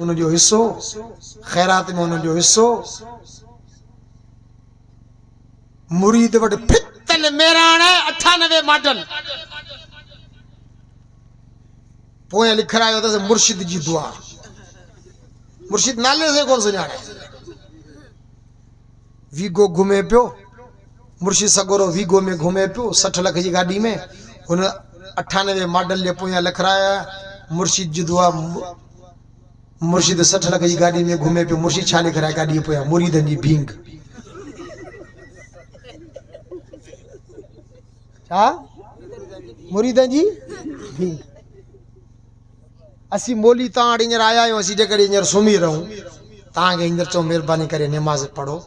उनजो हिस्सो खैरात में उनजो हिस्सो मुरीद वटि फितल मेराण 98 मॉडल पोयां लिखरायो अथसि मुर्शिद जी दुआ। मुर्शिद नाले से कोन सुञाणे। वीगो घुमे पियो मुर्शिद सगोरो वीगो में घुमे पियो 60 लाख जी गाड़ी में हुन 98 मॉडल जे पोयां लिखराया मुर्शिद जी दुआ। मुर्शिद 60 लाख जी गाड़ी में घुमे पियो। मुर्शिद छा लिखराया गाड़ी पोयां मुरीदन जी भींग। छा मुरीदन जी भींग। असी मोली तां वटि हींअर आया आहियूं। असीं जेकॾहिं हींअर सुम्ही रहूं तव्हांखे हींअर चओ महिरबानी करे निमाज़ पढ़ो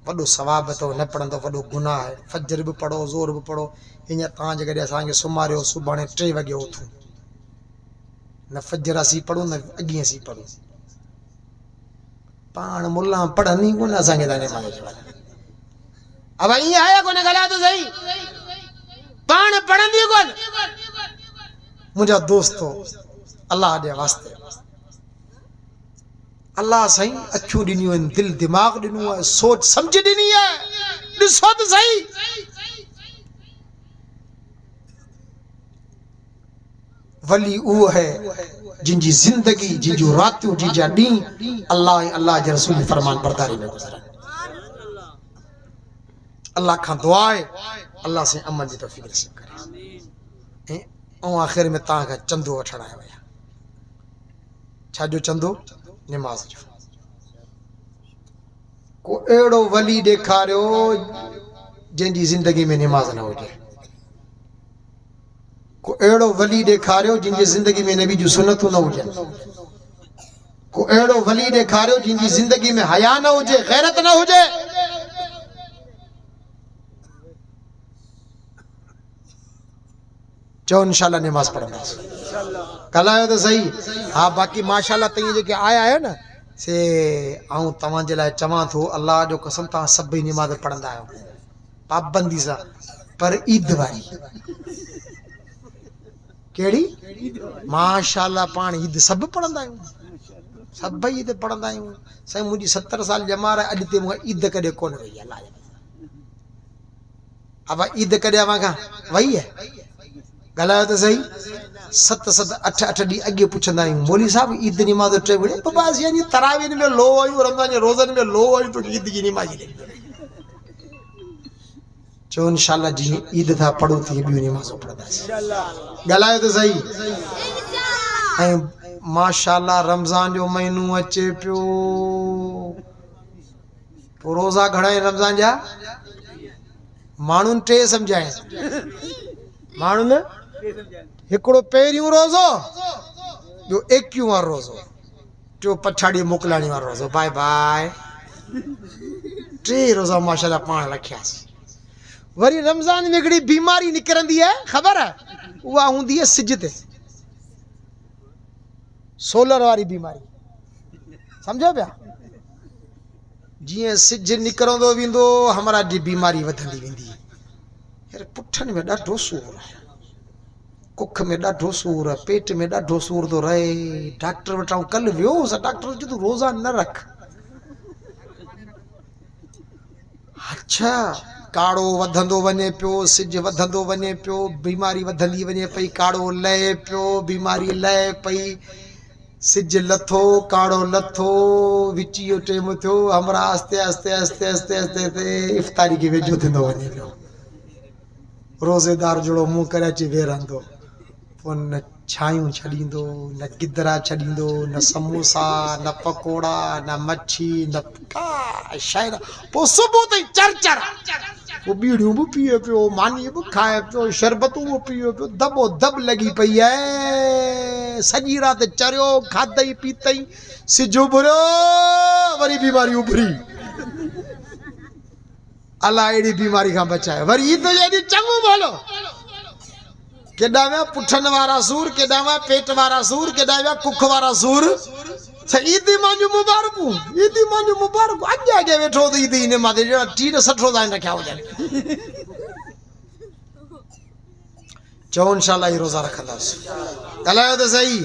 वॾो सवाब अथव न पढ़ंदो वॾो गुनाह आहे। फजर बि पढ़ो ज़ोर बि पढ़ो। हींअर तव्हां जेकॾहिं असांखे सुम्हारियो सुभाणे 3 वॻे उथूं न फजर असीं पढ़ूं न अॻी असीं पढ़ूं। पाण मुल्ला पढ़नि ई कोन असांखे त निमाज़ पढ़नि। अब ईअं आहे कोन ॻाल्हाए त सही पाण पढ़ंदी कोन। मुंहिंजा दोस्तो अल्लाह जे वास्ते अल्लाह साईं अखियूं ॾिनियूं आहिनि दिल दिमाग़ ॾिनो आहे सोच सम्झ ॾिनी आहे। ॾिसो त सही वली उहो है जिनजी जिंदगी जिनजूं रातियूं जिनजा ॾींहं अल्लाह ऐं अल्लाह जे रसूल जी फरमान बरदारी में गुज़रनि। अल्लाह खां दुआ आहे अल्लाह से अमन जी तौफ़ीक़ नसीब करे। ऐं आख़िर में तव्हांखां चंदो वठण आया हुया। छा जो चंदो निमाज़ जो। को अहिड़ो वली ॾेखारियो जंहिंजी ज़िंदगी में निमाज़ न हुजे। को अहिड़ो वली ॾेखारियो जिनजी ज़िंदगी में नबी जूं सुन्नतूं न हुजनि। को अहिड़ो वली ॾेखारियो जिनजी ज़िंदगी में हया न हुजे गैरत न हुजे। चओ इंशाअल्लाह निमाज़ पढ़ंदासीं। ॻाल्हायो त सही। हाँ बाक़ी माशाअल्लाह तव्हां जेके आया आहियो न से आऊं तव्हांजे लाइ चवां थो अल्लाह जो कसम तव्हां सभई निमाज़ पढ़ंदा आहियो पाबंदी सां। पर ईद वारी कहिड़ी माशाअल्लाह पाण ईद सभु पढ़ंदा आहियूं। सभई ईद पढ़ंदा आहियूं। साईं मुंहिंजी 70 साल जमा आहे अॼु ते मूंखे ईद कॾहिं कोन वई अल्लाह जे। अब ईद कॾहिं मूंखां वई आहे। ॻाल्हायो त सही। 7-7 8-8 ॾींहं अॻे पुछंदा आहियूं मौली साहब ईद निमाज़ टे बजे बस यानी तरावीह में लो आहियूं रमज़ान जे रोज़नि में लो आहियूं तो ईद जी निमाज़ ॾे। चो इंशाअल्लाह जीअं ईद था पढ़ो तीअं ॿियूं निमाज़ूं पढ़ंदासीं। ॻाल्हायो त सही। ऐं माशाअल्लाह रमज़ान जो महीनो अचे पियो पोइ रोज़ा घणा आहिनि रमज़ान जा। माण्हुनि 3 सम्झाइनि। माण्हुनि हिकिड़ो पहिरियों रोज़ो ॿियो 21 वारो रोज़ो टियों पछाड़ी मोकिलाणी वारो रोज़ो बाय बाय। 3 रोज़ा माशाअल्लाह पाण रखियासीं। वरी रमज़ान में हिकिड़ी बीमारी निकिरंदी आहे ख़बर आहे उहा हूंदी आहे सिज ते सोलर वारी बीमारी। सम्झो पिया। जीअं सिज निकिरंदो वेंदो हमरा जी बीमारी वधंदी वेंदी। यार पुठनि में ॾाढो सूर आहे कुख में ॾाढो सूर आहे पेट में ॾाढो सूर थो रहे। डॉक्टर वटां कल्ह वियो सा डॉक्टर चयो तूं रोज़ा न रख। अच्छा काड़ो वधंदो वञे पियो सिज वधंदो वञे पियो बीमारी वधंदी वञे पई। काड़ो लहे पियो बीमारी लहे पई। सिज लथो काड़ो लथो विचियो टेम थियो हमरा आस्ते आस्ते आस्ते आस्ते आस्ते इफ्तारी खे वेझो थींदो वञे पियो। रोज़ेदार जहिड़ो मुंहुं करे अची वेरंदो पोइ न छायूं छॾींदो न गिदरा छॾींदो न समोसा न पकोड़ा न मच्छी न का शइ। पोइ सुबुह ताईं चर पोइ बीड़ियूं बि पीए पियो मानी बि खाए पियो शरबतूं बि पीए पियो दॿो दॿ लॻी पई आहे। सॼी राति चरियो खाधई पीतई सिज उभरियो वरी बीमारी उभरी। अल्लाह अहिड़ी बीमारी खां बचाए। वरी ईद जे ॾींहुं चङो भलो केॾा विया पुठनि वारा सूर केॾा विया पेट वारा सूर केॾा विया कुख वारा सूर। ईद मांजूं मुबारकूं ईद मांजूं मुबारकूं। अॼु अॻे वेठो त ईद इन मां 60 रोज़ा रखिया हुजनि। चओ इंशाअल्लाह रोज़ा रखंदासीं। ॻाल्हायो त सही।